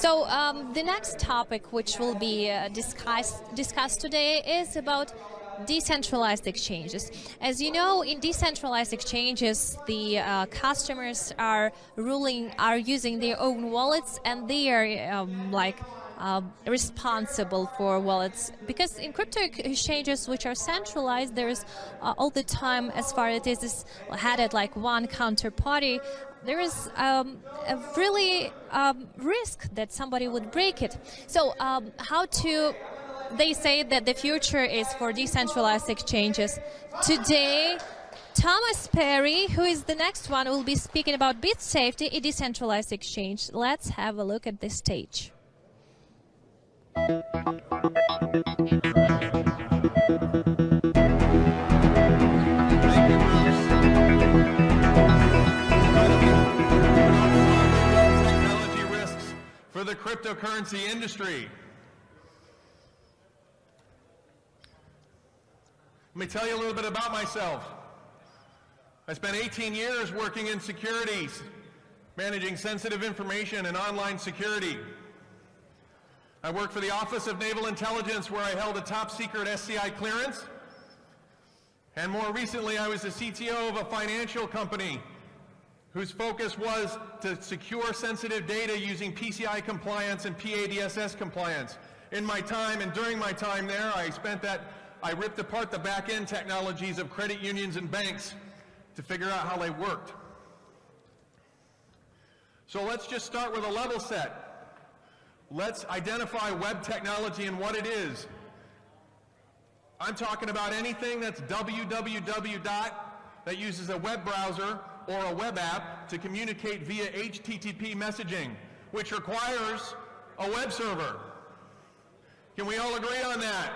So the next topic which will be discussed today is about decentralized exchanges. As you know, in decentralized exchanges, the customers are using their own wallets, and they are responsible for wallets, because in crypto exchanges which are centralized, there's all the time, as far as it is headed like one counterparty, there is a really risk that somebody would break it. So they say that the future is for decentralized exchanges. Today, Thomas Perry, who is the next one, will be speaking about BitSafety, a decentralized exchange. Let's have a look at this stage. Technology risks for the cryptocurrency industry. Let me tell you a little bit about myself. I spent 18 years working in securities, managing sensitive information and online security. I worked for the Office of Naval Intelligence, where I held a top-secret SCI clearance. And more recently, I was the CTO of a financial company whose focus was to secure sensitive data using PCI compliance and PADSS compliance. In my time and during my time there, I ripped apart the back-end technologies of credit unions and banks to figure out how they worked. So let's just start with a level set. Let's identify web technology and what it is. I'm talking about anything that's www. That uses a web browser or a web app to communicate via HTTP messaging, which requires a web server. Can we all agree on that?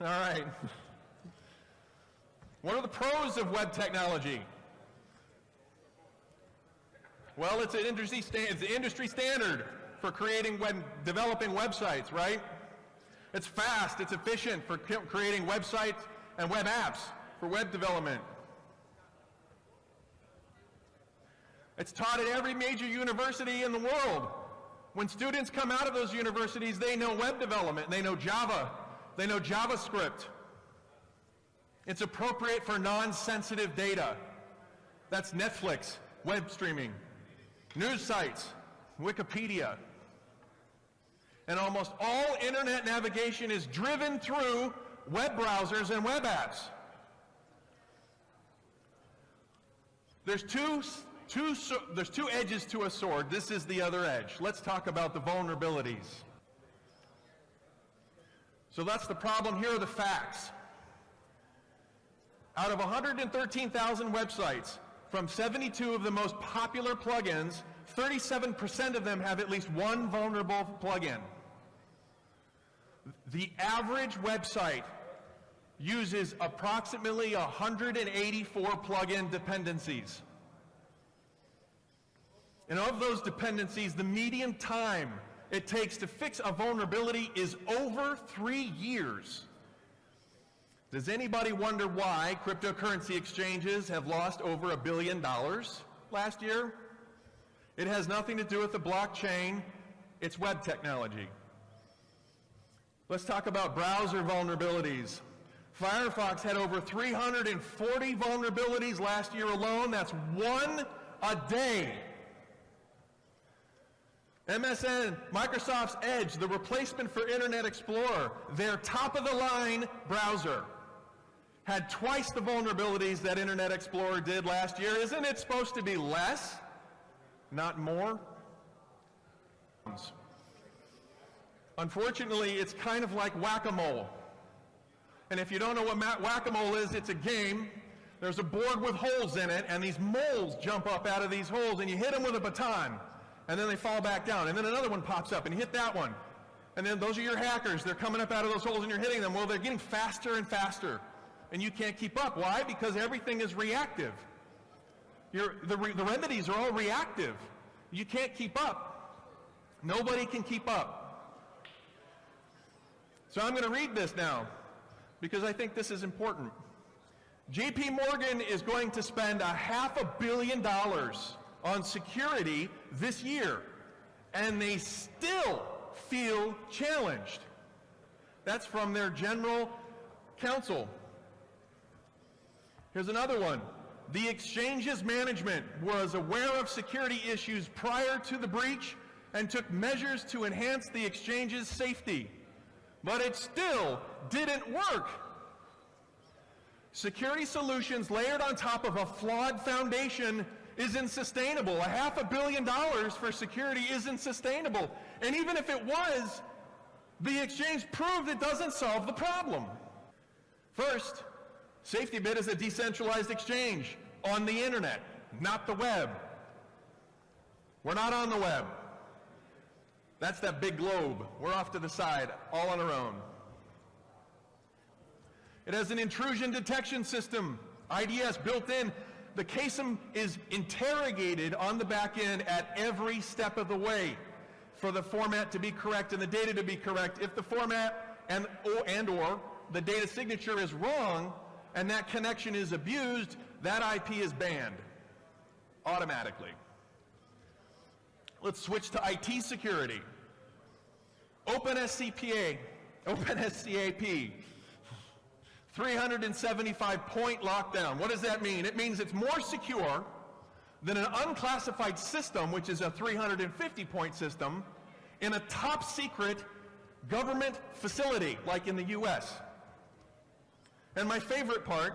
All right. What are the pros of web technology? Well, it's an industry standard for developing websites, right? It's fast, it's efficient for creating websites and web apps for web development. It's taught at every major university in the world. When students come out of those universities, they know web development, they know Java, they know JavaScript. It's appropriate for non-sensitive data. That's Netflix, web streaming, news sites, Wikipedia. And almost all internet navigation is driven through web browsers and web apps. There's two edges to a sword. This is the other edge. Let's talk about the vulnerabilities. So that's the problem. Here are the facts. Out of 113,000 websites, from 72 of the most popular plugins, 37% of them have at least one vulnerable plugin. The average website uses approximately 184 plugin dependencies. And of those dependencies, the median time it takes to fix a vulnerability is over 3 years. Does anybody wonder why cryptocurrency exchanges have lost over $1 billion last year? It has nothing to do with the blockchain, it's web technology. Let's talk about browser vulnerabilities. Firefox had over 340 vulnerabilities last year alone. That's one a day. MSN, Microsoft's Edge, the replacement for Internet Explorer, their top-of-the-line browser, had twice the vulnerabilities that Internet Explorer did last year. Isn't it supposed to be less, not more? Unfortunately, it's kind of like whack-a-mole. And if you don't know what whack-a-mole is, it's a game. There's a board with holes in it, and these moles jump up out of these holes, and you hit them with a baton, and then they fall back down. And then another one pops up, and you hit that one. And then those are your hackers. They're coming up out of those holes, and you're hitting them. Well, they're getting faster and faster, and you can't keep up. Why? Because everything is reactive. The remedies are all reactive. You can't keep up. Nobody can keep up. So I'm going to read this now, because I think this is important. JP Morgan is going to spend $500 million on security this year, and they still feel challenged. That's from their general counsel. Here's another one. The exchange's management was aware of security issues prior to the breach and took measures to enhance the exchange's safety, but it still didn't work. Security solutions layered on top of a flawed foundation isn't sustainable. $500 million for security isn't sustainable. And even if it was, the exchange proved it doesn't solve the problem. First, SafetyBit is a decentralized exchange on the internet, not the web. We're not on the web. That's that big globe. We're off to the side, all on our own. It has an intrusion detection system, IDS, built in. The KSM is interrogated on the back end at every step of the way for the format to be correct and the data to be correct. If the format and or the data signature is wrong and that connection is abused, that IP is banned automatically. Let's switch to IT security. OpenSCAP, 375-point lockdown. What does that mean? It means it's more secure than an unclassified system, which is a 350-point system, in a top secret government facility, like in the US. And my favorite part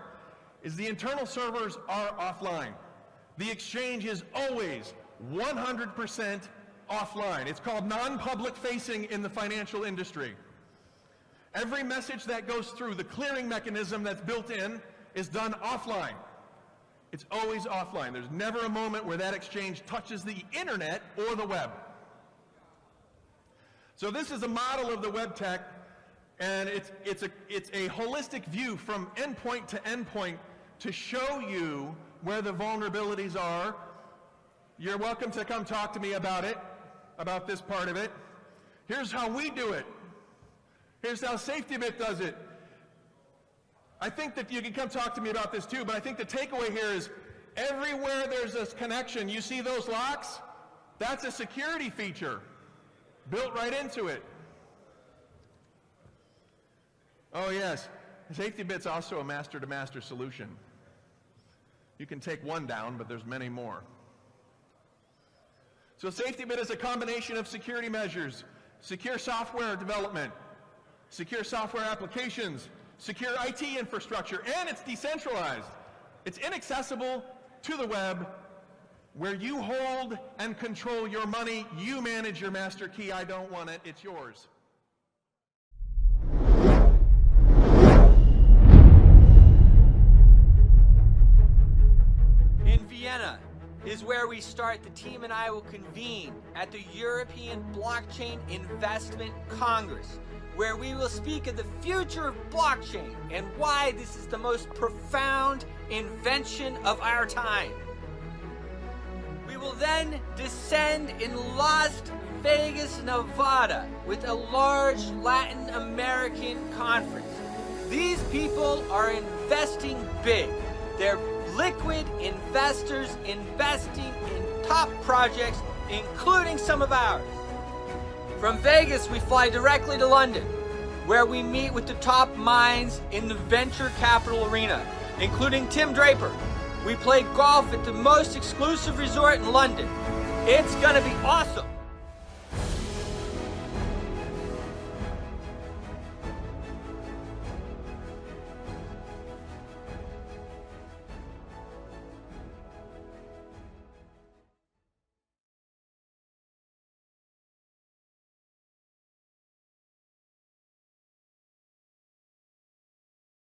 is the internal servers are offline. The exchange is always 100% offline. It's called non-public facing in the financial industry. Every message that goes through the clearing mechanism that's built in is done offline. It's always offline. There's never a moment where that exchange touches the internet or the web. So this is a model of the web tech, and it's a holistic view from endpoint to endpoint to show you where the vulnerabilities are. You're welcome to come talk to me about it, about this part of it. Here's how we do it. Here's how SafetyBit does it. I think that you can come talk to me about this too, but I think the takeaway here is everywhere there's a connection, you see those locks? That's a security feature built right into it. Oh yes, SafetyBit's also a master-to-master solution. You can take one down, but there's many more. So SafetyBit is a combination of security measures, secure software development, secure software applications, secure IT infrastructure, and it's decentralized. It's inaccessible to the web, where you hold and control your money. You manage your master key. I don't want it. It's yours. In Vienna is where we start. The team and I will convene at the European Blockchain Investment Congress, where we will speak of the future of blockchain and why this is the most profound invention of our time. We will then descend in Las Vegas, Nevada, with a large Latin American conference. These people are investing big. They're liquid investors investing in top projects, including some of ours. From Vegas, we fly directly to London, where we meet with the top minds in the venture capital arena, including Tim Draper. We play golf at the most exclusive resort in London. It's gonna be awesome.